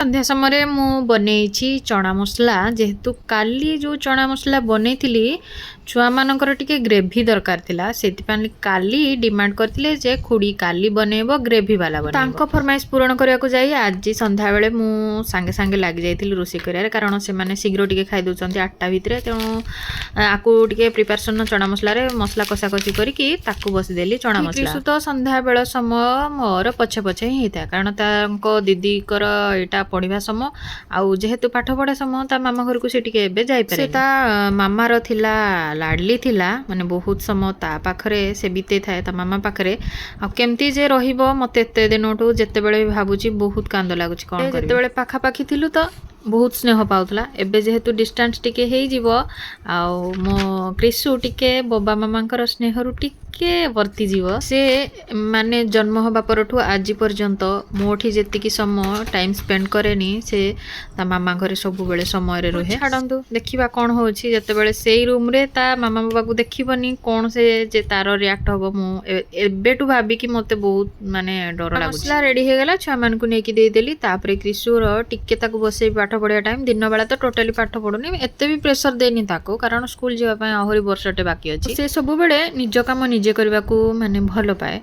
सन्ध्या समय मु बनई चना मसला जेहेतु काली जो चना मसला बनई छुआ मानकर टिके ग्रेवी दरकार थिला सेतिपान काली डिमांड करथिले जे खुडी काली बनेबो ग्रेवी वाला बनेबो तांको फरमाइश पूर्ण करिया को जाई आज संध्या बेले मु संगे संगे लाग जाइथिल रोसी करिया कारण से माने शीघ्र टिके खाइ दोचंती 8टा भितरे तेणु आकु टिके प्रिपरेशन चना मसला रे मसला कसा कसी करिकी ताकू बस देली चना मसला तो संध्या बेले समय मोर पछे पछे ही हेता कारण तांको दीदी कर एटा पढ़िबा समय आउ जेहेतु पाठ पढ़ा समय ता मामा घर को से टिके एबे जाई पारे ता मामा रो थिला लाडली थिला माने बहुत समय ता पाखरे से बीते थाए ता मामा पाखरे आ केमती जे रहिबो मते एते दिनटू जत्ते बेले भाबुची बहुत कांद लागुची कोन करी जत्ते बेले पाखा पाखी थिलु तो बहुत स्नेह पाउथला एबे जेहेतु डिस्टेंस टिके हेई जीवो आ मो क्रिसु टिके बाबा मामांकर स्नेह रु टिके वर्ती जीवो से माने जन्म होबा परठू आज पर्यंत मोठी जेतिकी समय टाइम स्पेंड करेनी से ता मामा घरे सब बेले समय रे रहे छाडंतु देखिबा कोन होची जत्ते बेले सेई रूम रे ता मामा बाबा को देखिबनी कोन से जे तारो रिएक्ट होबो मु एबेटू भाबी कि मते बहुत माने डर लागुची मसला रेडी हे गेला छा मान को नेकी दे देली तापरे क्रिसु रो टिके ताको बसे पाठ पढ़िया टाइम दिन बेला तो टोटाली पाठ पढ़ुनी एते भी प्रेशर देनी ताको कारण स्कूल जावा आहरी वर्षटे बाकी अछि से सब बेले निज काम निजे करबा को माने भलो पाए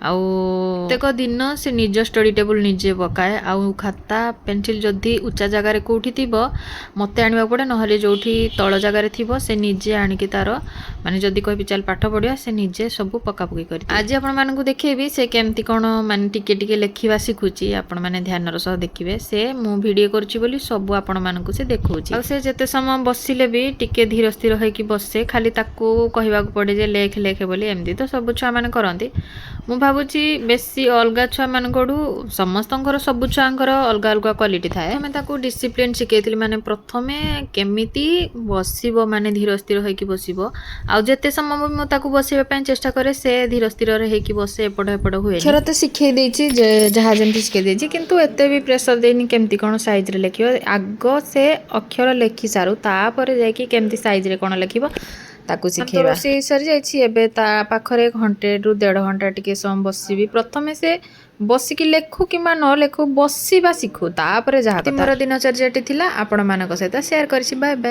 आउ प्रत्येक दिन से निज स्टडी टेबल निजे पकाए आउ खाता पेंसिल जदी उच्चा जगह रे कोठी थिबो मते आनिबा पड़े नहले जोठी तळ जगह रे थिबो से निजे आनिकी तार माने जदी कहबी चल पाठ पढ़िया से निजे सब पका पकी करी आज आपण मानन को देखेबी से केमती कोन माने टिके टिके लेखिबा सिखुची आपण माने ध्यान रो सह देखिबे से मु वीडियो करची बोली सब आपण मानकु से देखौची आ से जते समय बसिले भी टिके धीर स्थिर होई कि बसे खाली ताकू कहबा को पड़े जे लेख लेख बोली एमदी तो सब छुआ माने करंती मु भाबुची बेसी अलगा छुआ मानकड़ू समस्तंकर सब छुआंकर अलगा अलगा क्वालिटी थाए हमें ताकू डिसिप्लिन शिखेइथिली माने प्रथमे केमिति बसिबो माने धीर स्थिर होई कि बसिबो आ जते समय मु ताकू बसिबा पय चेष्टा करे से धीर स्थिर रे हे कि बसे एपड एपड हुए छरा तो सिखे देछि जहा जेमति सिखे देछि किंतु एते भी प्रेशर देनी केमति कोन साइज रे लेखियो आग से अक्षर लेखि सारू तापर जाय कि केमति साइज रे कोन लेखिबो ताकू सिखेबा से सर जायछि एबे ता पाखरे घंटे रु 1.5 घंटा टिके सम बसिबी प्रथमे से बसिकी लेखु किमा न लेखु बसिबा सिखु तापर जहा मोर दिनचर्याटी थिला आपण मानक सहित शेयर करछि बाय बाय।